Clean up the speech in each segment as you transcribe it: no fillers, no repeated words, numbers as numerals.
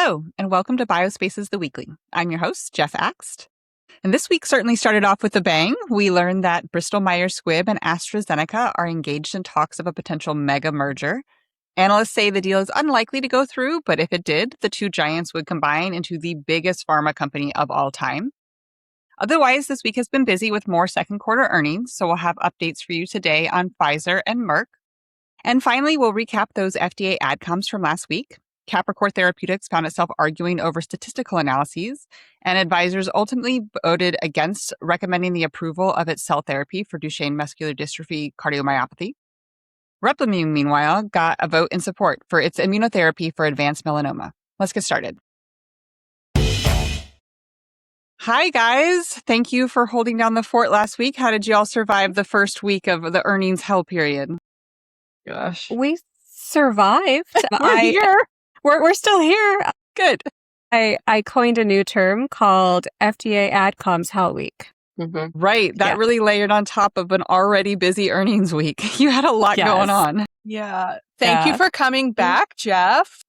Hello, and welcome to Biospaces The Weekly. I'm your host, Jeff Axt. And this week certainly started off with a bang. We learned that Bristol Myers Squibb and AstraZeneca are engaged in talks of a potential mega merger. Analysts say the deal is unlikely to go through, but if it did, the two giants would combine into the biggest pharma company of all time. Otherwise, this week has been busy with more second quarter earnings, so we'll have updates for you today on Pfizer and Merck. And finally, we'll recap those FDA adcomms from last week. Capricor Therapeutics found itself arguing over statistical analyses, and advisors ultimately voted against recommending the approval of its cell therapy for Duchenne muscular dystrophy cardiomyopathy. Replimune, meanwhile, got a vote in support for its immunotherapy for advanced melanoma. Let's get started. Hi, guys. Thank you for holding down the fort last week. How did you all survive the first week of the earnings hell period? Gosh. We survived. We're here. We're still here. Good. I coined a new term called FDA adcomms Hell Week. Mm-hmm. Right. That really layered on top of an already busy earnings week. You had a lot going on. Yeah. Thank you for coming back, Jeff.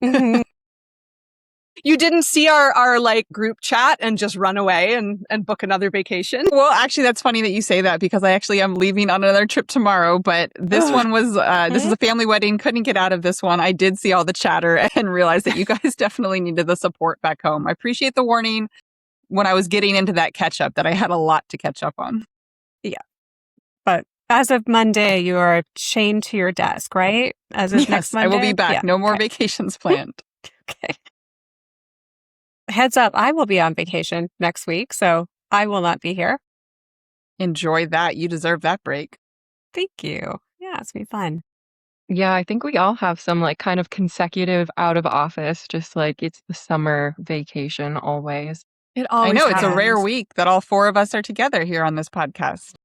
You didn't see our group chat and just run away and book another vacation? Well, actually, that's funny that you say that because I actually am leaving on another trip tomorrow. But this one was, this is a family wedding. Couldn't get out of this one. I did see all the chatter and realized that you guys definitely needed the support back home. I appreciate the warning when I was getting into that catch up that I had a lot to catch up on. Yeah. But as of Monday, you are chained to your desk, right? As of next Monday? I will be back. Yeah. No more vacations planned. Okay. Heads up, I will be on vacation next week, so I will not be here. Enjoy that. You deserve that break. Thank you. Yeah, it's going to be fun. Yeah, I think we all have some kind of consecutive out of office, just like it's the summer vacation always. It always I know, happens. it's a rare week that all four of us are together here on this podcast.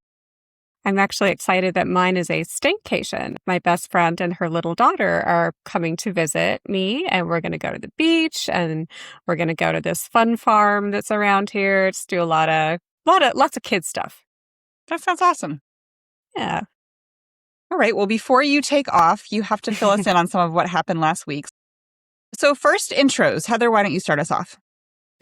I'm actually excited that mine is a staycation. My best friend and her little daughter are coming to visit me, and we're going to go to the beach, and we're going to go to this fun farm that's around here. Just do lots of kid stuff. That sounds awesome. Yeah. All right. Well, before you take off, you have to fill us in on some of what happened last week. So first, intros. Heather, why don't you start us off?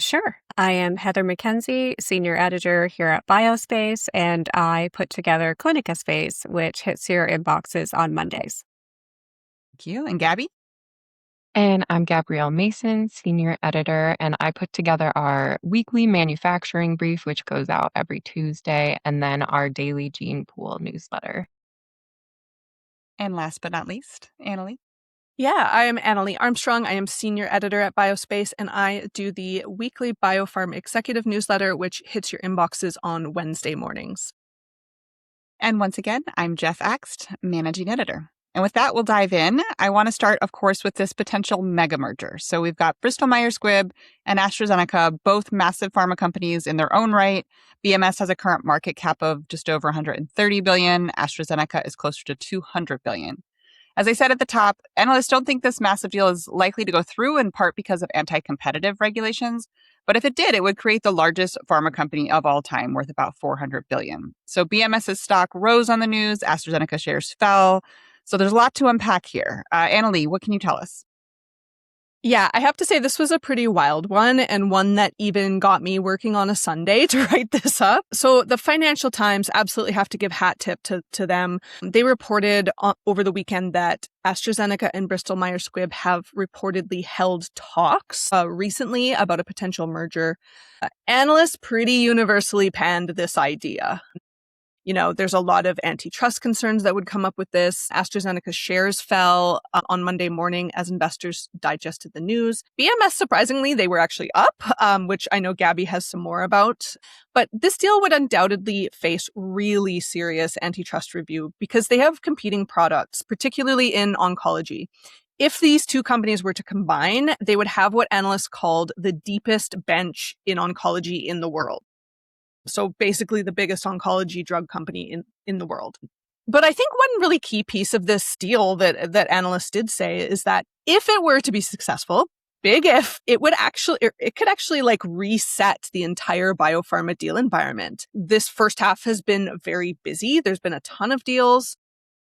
Sure. I am Heather McKenzie, Senior Editor here at Biospace, and I put together Clinica Space, which hits your inboxes on Mondays. Thank you. And Gabby? And I'm Gabrielle Mason, Senior Editor, and I put together our weekly manufacturing brief, which goes out every Tuesday, and then our daily gene pool newsletter. And last but not least, Annalie? Yeah, I am Annalie Armstrong. I am Senior Editor at Biospace, and I do the weekly BioPharm Executive newsletter, which hits your inboxes on Wednesday mornings. And once again, I'm Jeff Axt, Managing Editor. And with that, we'll dive in. I want to start, of course, with this potential mega merger. So we've got Bristol Myers Squibb and AstraZeneca, both massive pharma companies in their own right. BMS has a current market cap of just over $130 billion. AstraZeneca is closer to $200 billion. As I said at the top, analysts don't think this massive deal is likely to go through, in part because of anti-competitive regulations. But if it did, it would create the largest pharma company of all time, worth about $400 billion. So BMS's stock rose on the news. AstraZeneca shares fell. So there's a lot to unpack here. Annalie, what can you tell us? Yeah, I have to say this was a pretty wild one, and one that even got me working on a Sunday to write this up. So the Financial Times absolutely have to give hat tip to them. They reported over the weekend that AstraZeneca and Bristol Myers Squibb have reportedly held talks recently about a potential merger. Analysts pretty universally panned this idea. You know, there's a lot of antitrust concerns that would come up with this. AstraZeneca's shares fell on Monday morning as investors digested the news. BMS, surprisingly, they were actually up, which I know Gabby has some more about. But this deal would undoubtedly face really serious antitrust review because they have competing products, particularly in oncology. If these two companies were to combine, they would have what analysts called the deepest bench in oncology in the world. So basically the biggest oncology drug company in the world. But I think one really key piece of this deal that analysts did say is that if it were to be successful, big if, it could actually reset the entire biopharma deal environment. This first half has been very busy. There's been a ton of deals.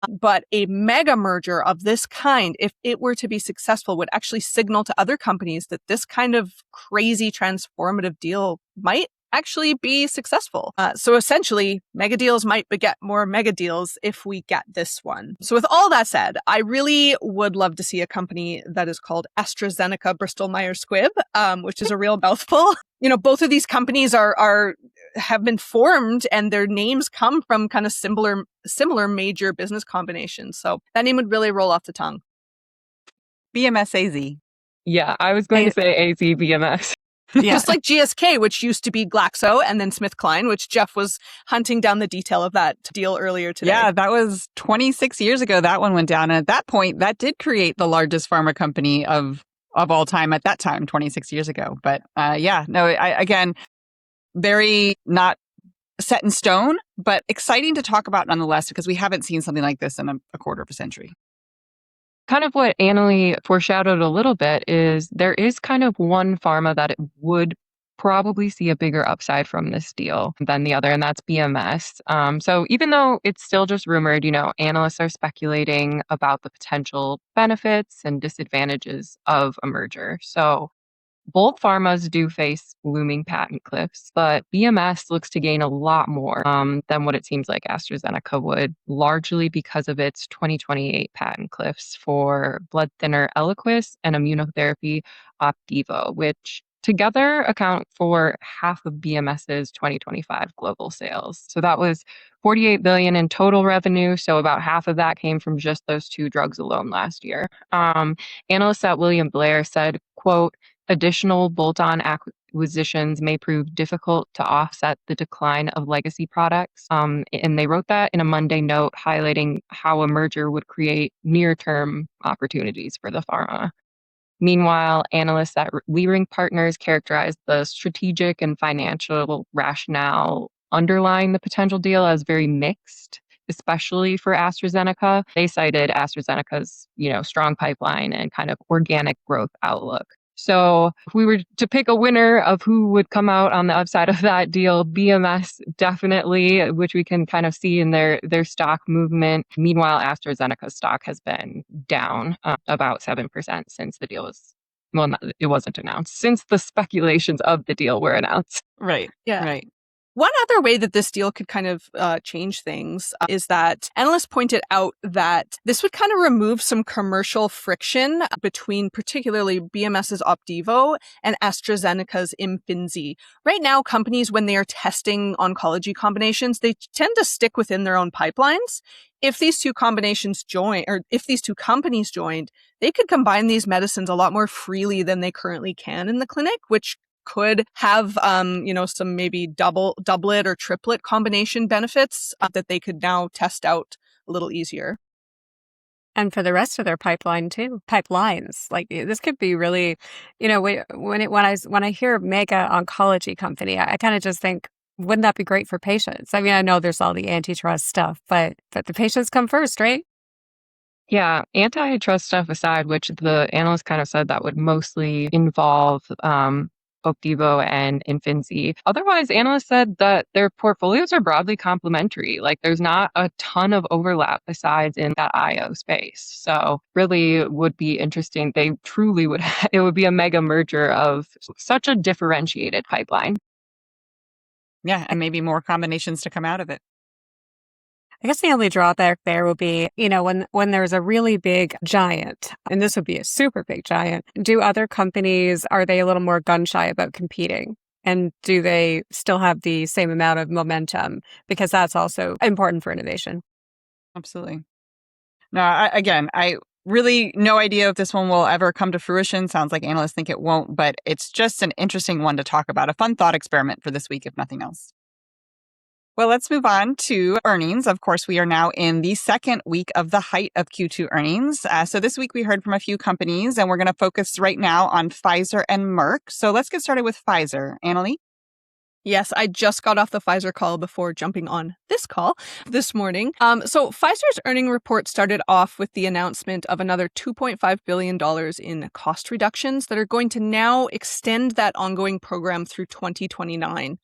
But a mega merger of this kind, if it were to be successful, would actually signal to other companies that this kind of crazy transformative deal might actually be successful. So essentially, mega deals might beget more mega deals if we get this one. So with all that said, I really would love to see a company that is called AstraZeneca, Bristol, Squibb, which is a real mouthful. Both of these companies have been formed and their names come from kind of similar major business combinations. So that name would really roll off the tongue. BMS-AZ. Yeah, I was going to say AZ BMS. Yeah. Just like GSK, which used to be Glaxo, and then SmithKline, which Jeff was hunting down the detail of that deal earlier today. Yeah, that was 26 years ago that one went down. And at that point, that did create the largest pharma company of all time at that time, 26 years ago. But again, very not set in stone, but exciting to talk about nonetheless, because we haven't seen something like this in a quarter of a century. Kind of what Annalie foreshadowed a little bit is there is kind of one pharma that it would probably see a bigger upside from this deal than the other, and that's BMS. So even though it's still just rumored, analysts are speculating about the potential benefits and disadvantages of a merger. So both pharmas do face looming patent cliffs, but BMS looks to gain a lot more than what it seems like AstraZeneca would, largely because of its 2028 patent cliffs for blood thinner Eliquis and immunotherapy Opdivo, which together account for half of BMS's 2025 global sales. So that was $48 billion in total revenue. So about half of that came from just those two drugs alone last year. Analysts at William Blair said, quote, additional bolt-on acquisitions may prove difficult to offset the decline of legacy products. And they wrote that in a Monday note highlighting how a merger would create near-term opportunities for the pharma. Meanwhile, analysts at Leerink Partners characterized the strategic and financial rationale underlying the potential deal as very mixed, especially for AstraZeneca. They cited AstraZeneca's, strong pipeline and kind of organic growth outlook. So if we were to pick a winner of who would come out on the upside of that deal, BMS definitely, which we can kind of see in their stock movement. Meanwhile, AstraZeneca's stock has been down about 7% since the deal it wasn't announced, since the speculations of the deal were announced. Right. Yeah. Right. One other way that this deal could kind of change things is that analysts pointed out that this would kind of remove some commercial friction between particularly BMS's Opdivo and AstraZeneca's Imfinzi. Right now, companies, when they are testing oncology combinations, they tend to stick within their own pipelines. If these two combinations if these two companies joined, they could combine these medicines a lot more freely than they currently can in the clinic, which could have, some maybe doublet or triplet combination benefits that they could now test out a little easier. And for the rest of their pipeline too, pipelines, like this could be really, when I hear mega oncology company, I kind of just think, wouldn't that be great for patients? I mean, I know there's all the antitrust stuff, but the patients come first, right? Yeah, antitrust stuff aside, which the analysts kind of said that would mostly involve Opdivo and Imfinzi. Otherwise, analysts said that their portfolios are broadly complementary. Like there's not a ton of overlap besides in that IO space. So really would be interesting. They truly would, it would be a mega merger of such a differentiated pipeline. Yeah, and maybe more combinations to come out of it. I guess the only drawback there will be, when there's a really big giant, and this would be a super big giant, do other companies, are they a little more gun shy about competing? And do they still have the same amount of momentum? Because that's also important for innovation. Absolutely. No, I really no idea if this one will ever come to fruition. Sounds like analysts think it won't, but it's just an interesting one to talk about, a fun thought experiment for this week, if nothing else. Well, let's move on to earnings. Of course, we are now in the second week of the height of Q2 earnings. So this week we heard from a few companies, and we're going to focus right now on Pfizer and Merck. So let's get started with Pfizer. Annalie? Yes, I just got off the Pfizer call before jumping on this call this morning. So Pfizer's earning report started off with the announcement of another $2.5 billion in cost reductions that are going to now extend that ongoing program through 2029.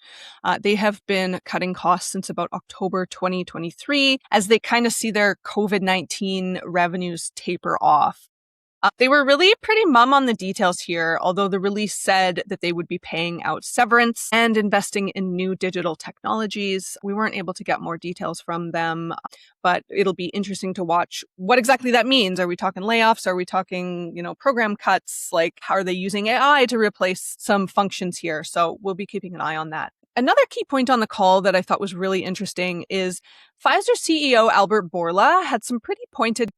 They have been cutting costs since about October 2023 as they kind of see their COVID-19 revenues taper off. They were really pretty mum on the details here, although the release said that they would be paying out severance and investing in new digital technologies. We weren't able to get more details from them, but it'll be interesting to watch what exactly that means. Are we talking layoffs? Are we talking, program cuts? Like, how are they using AI to replace some functions here? So we'll be keeping an eye on that. Another key point on the call that I thought was really interesting is Pfizer CEO Albert Bourla had some pretty pointed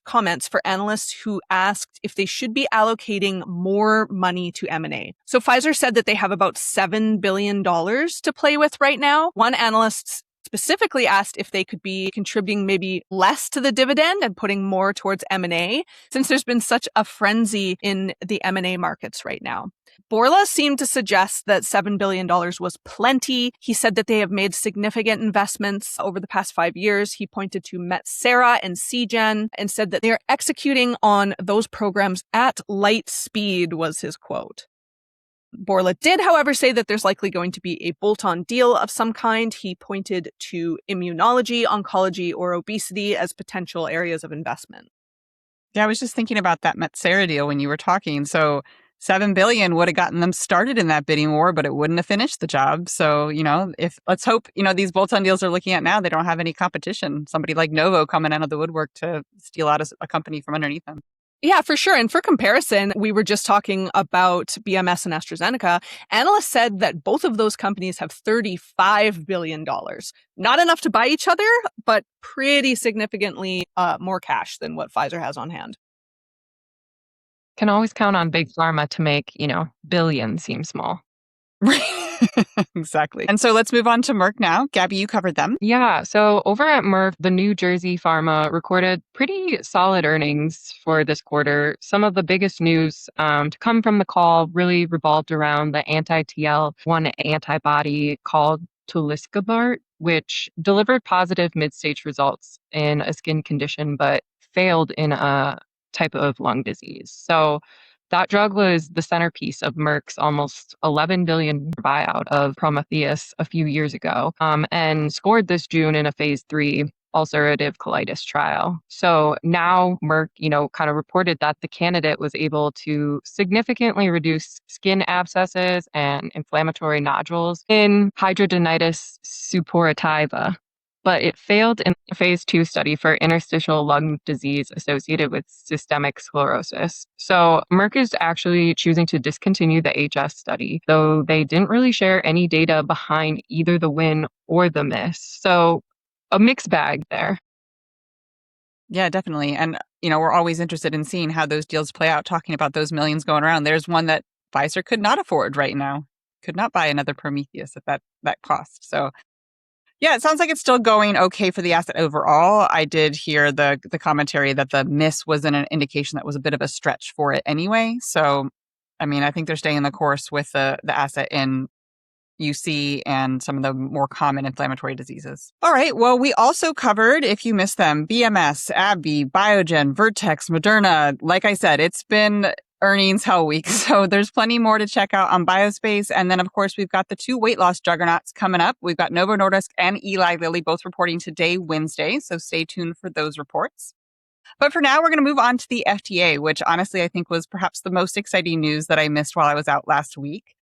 comments for analysts who asked if they should be allocating more money to M&A. So Pfizer said that they have about $7 billion to play with right now. One analyst specifically asked if they could be contributing maybe less to the dividend and putting more towards M&A, since there's been such a frenzy in the M&A markets right now. Bourla seemed to suggest that $7 billion was plenty. He said that they have made significant investments over the past 5 years. He pointed to Metsera and Seagen and said that they are executing on those programs at light speed, was his quote. Bourla did, however, say that there's likely going to be a bolt-on deal of some kind. He pointed to immunology, oncology, or obesity as potential areas of investment. Yeah, I was just thinking about that Metsera deal when you were talking. So $7 billion would have gotten them started in that bidding war, but it wouldn't have finished the job. So, let's hope, these bolt-on deals they're looking at now, they don't have any competition. Somebody like Novo coming out of the woodwork to steal out a company from underneath them. Yeah, for sure. And for comparison, we were just talking about BMS and AstraZeneca. Analysts said that both of those companies have $35 billion. Not enough to buy each other, but pretty significantly more cash than what Pfizer has on hand. Can always count on big pharma to make, billions seem small. Exactly. And so let's move on to Merck now. Gabby, you covered them. Yeah. So over at Merck, the New Jersey pharma recorded pretty solid earnings for this quarter. Some of the biggest news to come from the call really revolved around the anti-TL1 antibody called tulisokibart, which delivered positive mid-stage results in a skin condition, but failed in a type of lung disease. So that drug was the centerpiece of Merck's almost $11 billion buyout of Prometheus a few years ago, and scored this June in a phase 3 ulcerative colitis trial. So now Merck, kind of reported that the candidate was able to significantly reduce skin abscesses and inflammatory nodules in hidradenitis suppurativa. But it failed in a phase 2 study for interstitial lung disease associated with systemic sclerosis. So Merck is actually choosing to discontinue the HS study, though they didn't really share any data behind either the win or the miss. So a mixed bag there. Yeah, definitely. And, we're always interested in seeing how those deals play out, talking about those millions going around. There's one that Pfizer could not afford right now, could not buy another Prometheus at that cost. So yeah, it sounds like it's still going okay for the asset overall. I did hear the commentary that the miss was an indication that was a bit of a stretch for it anyway. So, I think they're staying the course with the asset in UC and some of the more common inflammatory diseases. All right. Well, we also covered, if you missed them, BMS, AbbVie, Biogen, Vertex, Moderna. Like I said, it's been earnings hell week. So there's plenty more to check out on Biospace. And then, of course, we've got the two weight loss juggernauts coming up. We've got Novo Nordisk and Eli Lilly both reporting today, Wednesday. So stay tuned for those reports. But for now, we're going to move on to the FDA, which honestly, I think was perhaps the most exciting news that I missed while I was out last week.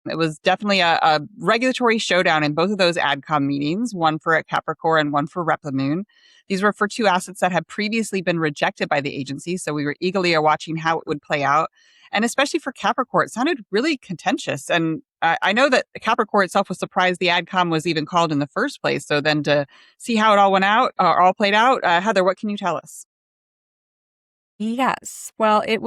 It was definitely a regulatory showdown in both of those AdCom meetings, one for Capricor and one for Replimune. These were for two assets that had previously been rejected by the agency, so we were eagerly watching how it would play out. And especially for Capricor, it sounded really contentious. And I know that Capricor itself was surprised the AdCom was even called in the first place. So then to see how it all went out, all played out, Heather, what can you tell us? Yes. Well, so it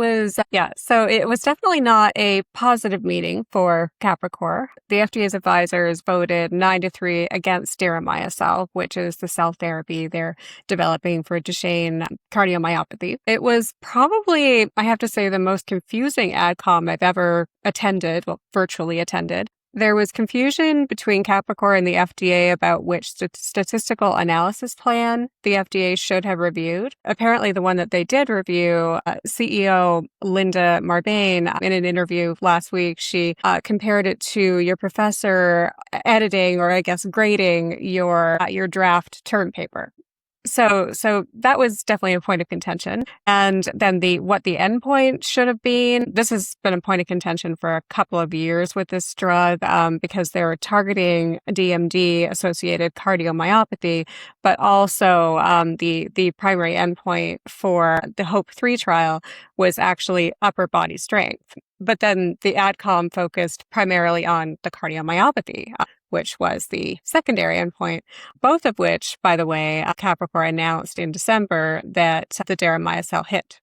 was definitely not a positive meeting for Capricor. The FDA's advisors voted 9-3 against deramiocel, which is the cell therapy they're developing for Duchenne cardiomyopathy. It was probably, I have to say, the most confusing AdCom I've ever attended, virtually attended. There was confusion between Capricor and the FDA about which statistical analysis plan the FDA should have reviewed. Apparently, the one that they did review, CEO Linda Marbane, in an interview last week, she compared it to your professor editing, or I guess grading your draft term paper. So that was definitely a point of contention. And then what the endpoint should have been, this has been a point of contention for a couple of years with this drug, because they're targeting DMD-associated cardiomyopathy, but also the primary endpoint for the HOPE-3 trial was actually upper body strength. But then the AdCom focused primarily on the cardiomyopathy, which was the secondary endpoint, both of which, by the way, Capricor announced in December that the deramiocel hit.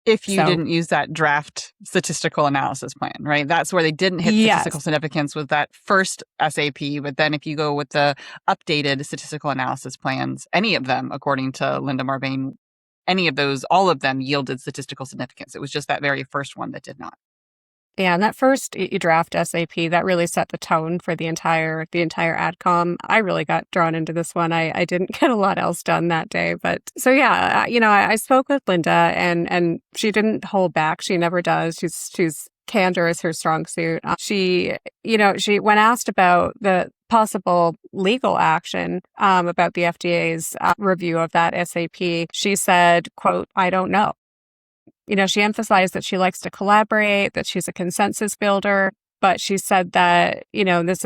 If you didn't use that draft statistical analysis plan, right? That's where they didn't hit statistical significance with that first SAP. But then if you go with the updated statistical analysis plans, any of them, according to Linda Marbane, any of those, all of them yielded statistical significance. It was just that very first one that did not. Yeah, and that first draft SAP, that really set the tone for the entire AdCom. I really got drawn into this one. I didn't get a lot else done that day. But so, yeah, I spoke with Linda and she didn't hold back. She never does. She's candor is her strong suit. She when asked about the possible legal action about the FDA's review of that SAP, she said, quote, "I don't know." She emphasized that she likes to collaborate, that she's a consensus builder, but she said that, this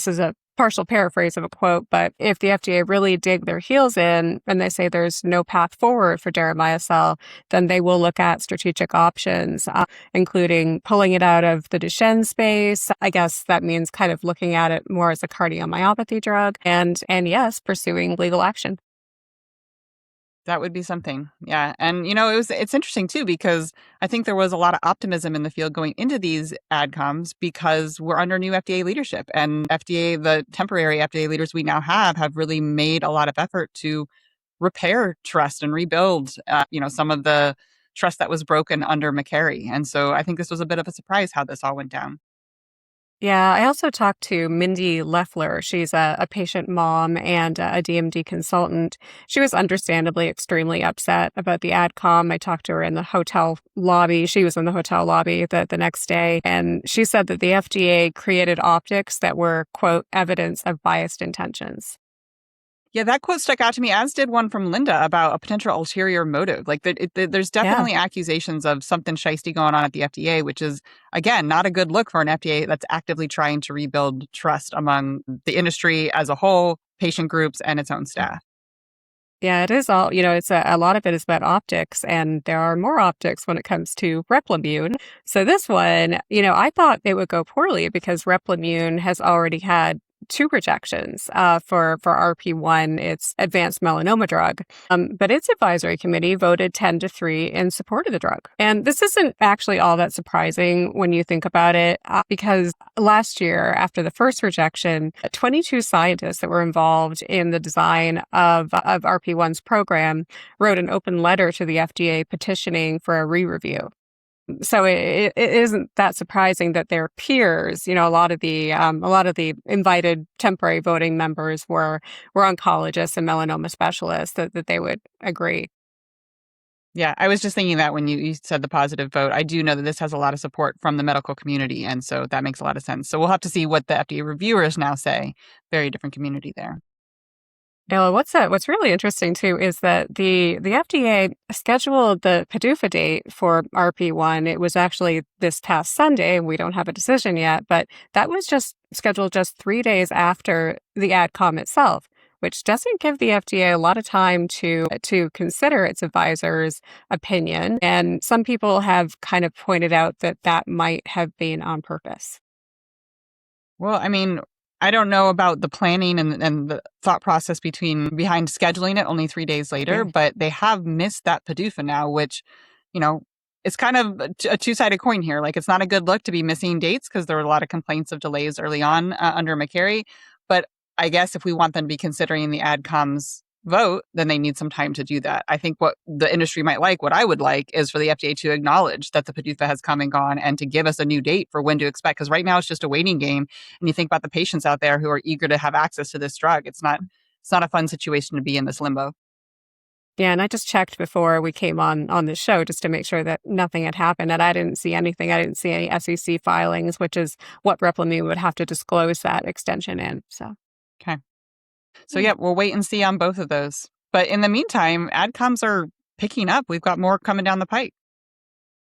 is a partial paraphrase of a quote, but if the FDA really dig their heels in and they say there's no path forward for deramiocel, then they will look at strategic options, including pulling it out of the Duchenne space. I guess that means kind of looking at it more as a cardiomyopathy drug and yes, pursuing legal action. That would be something. Yeah. And, it's interesting, too, because I think there was a lot of optimism in the field going into these AdComs because we're under new FDA leadership. And the temporary FDA leaders we now have really made a lot of effort to repair trust and rebuild, some of the trust that was broken under McCarry. And so I think this was a bit of a surprise how this all went down. Yeah, I also talked to Mindy Leffler. She's a patient mom and a DMD consultant. She was understandably extremely upset about the AdCom. I talked to her in the hotel lobby. She was in the hotel lobby the next day, and she said that the FDA created optics that were, quote, evidence of biased intentions. Yeah, that quote stuck out to me, as did one from Linda about a potential ulterior motive. Like, there's definitely accusations of something shisty going on at the FDA, which is, again, not a good look for an FDA that's actively trying to rebuild trust among the industry as a whole, patient groups, and its own staff. Yeah, it is all, it's a lot of it is about optics, and there are more optics when it comes to Replimune. So this one, I thought it would go poorly because Replimune has already had 2 rejections for RP1, its advanced melanoma drug. But its advisory committee voted 10-3 in support of the drug. And this isn't actually all that surprising when you think about it, because last year, after the first rejection, 22 scientists that were involved in the design of RP1's program wrote an open letter to the FDA petitioning for a re-review. So it isn't that surprising that their peers, a lot of the invited temporary voting members were oncologists and melanoma specialists, that they would agree. Yeah, I was just thinking that when you said the positive vote, I do know that this has a lot of support from the medical community, and so that makes a lot of sense. So we'll have to see what the FDA reviewers now say. Very different community there. Ella, what's really interesting, too, is that the FDA scheduled the PDUFA date for RP1. It was actually this past Sunday, and we don't have a decision yet, but that was just scheduled just 3 days after the AdCom itself, which doesn't give the FDA a lot of time to consider its advisor's opinion. And some people have kind of pointed out that might have been on purpose. Well, I mean, I don't know about the planning and the thought process behind scheduling it only 3 days later, but they have missed that PDUFA now, which, it's kind of a two-sided coin here. Like, it's not a good look to be missing dates because there were a lot of complaints of delays early on under McCarry. But I guess if we want them to be considering the AdComs vote, then they need some time to do that. I think what the industry might like, what I would like, is for the FDA to acknowledge that the PDUFA has come and gone and to give us a new date for when to expect. Because right now it's just a waiting game. And you think about the patients out there who are eager to have access to this drug. It's not a fun situation to be in, this limbo. Yeah, and I just checked before we came on the show just to make sure that nothing had happened, and I didn't see anything. I didn't see any SEC filings, which is what Replimune would have to disclose that extension in. So, okay. So yeah, we'll wait and see on both of those. But in the meantime, adcoms are picking up. We've got more coming down the pipe.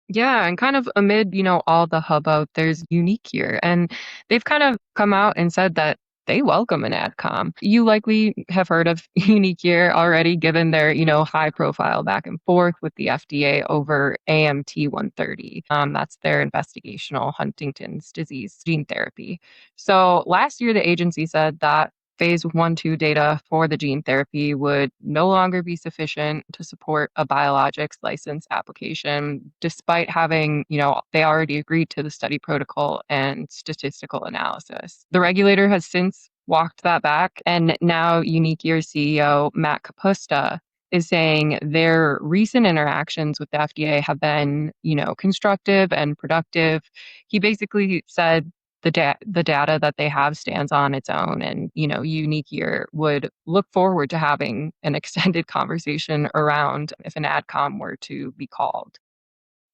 Yeah, and kind of amid, all the hubbub, there's Unique here. And they've kind of come out and said that they welcome an adcom. You likely have heard of Unique here already, given their, high profile back and forth with the FDA over AMT 130. That's their investigational Huntington's disease gene therapy. So last year, the agency said that phase 1/2 data for the gene therapy would no longer be sufficient to support a biologics license application, despite having, they already agreed to the study protocol and statistical analysis. The regulator has since walked that back, and now Unique Year's CEO, Matt Kapusta, is saying their recent interactions with the FDA have been, constructive and productive. He basically said the data that they have stands on its own, and Unique Year would look forward to having an extended conversation around if an adcom were to be called.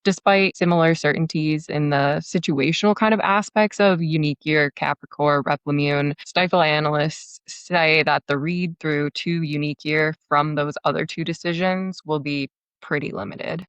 Despite similar certainties in the situational kind of aspects of Unique Year, Capricor, Replimune, Stifel analysts say that the read through to Unique Year from those other two decisions will be pretty limited.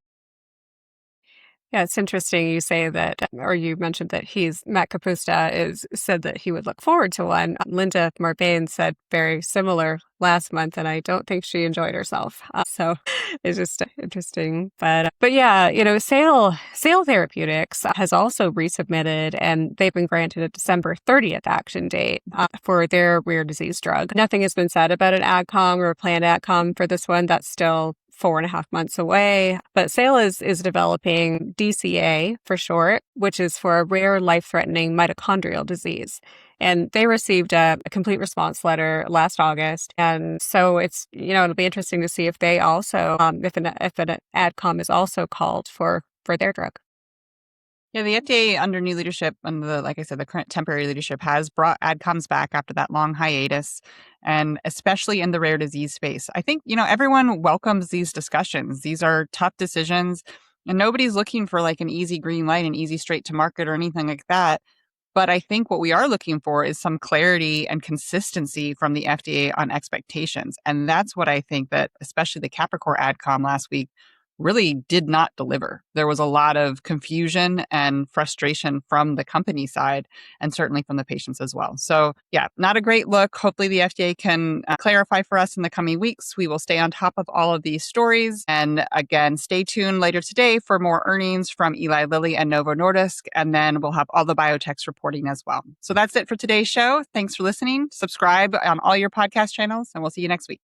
yeah, it's interesting you say that, or you mentioned that Matt Kapusta said that he would look forward to one. Linda Marbain said very similar last month, and I don't think she enjoyed herself. So it's just interesting. But yeah, Sale Therapeutics has also resubmitted, and they've been granted a December 30th action date for their rare disease drug. Nothing has been said about an adcom or a planned adcom for this one. That's still 4.5 months away. But Sale is developing DCA for short, which is for a rare life-threatening mitochondrial disease. And they received a complete response letter last August. And so it's, it'll be interesting to see if they also, if an adcom is also called for their drug. Yeah, the FDA under new leadership, under like I said, the current temporary leadership has brought adcoms back after that long hiatus, and especially in the rare disease space. I think, everyone welcomes these discussions. These are tough decisions, and nobody's looking for like an easy green light, an easy straight to market or anything like that. But I think what we are looking for is some clarity and consistency from the FDA on expectations. And that's what I think that especially the Capricor adcom last week really did not deliver. There was a lot of confusion and frustration from the company side, and certainly from the patients as well. So yeah, not a great look. Hopefully the FDA can clarify for us in the coming weeks. We will stay on top of all of these stories. And again, stay tuned later today for more earnings from Eli Lilly and Novo Nordisk. And then we'll have all the biotechs reporting as well. So that's it for today's show. Thanks for listening. Subscribe on all your podcast channels, and we'll see you next week.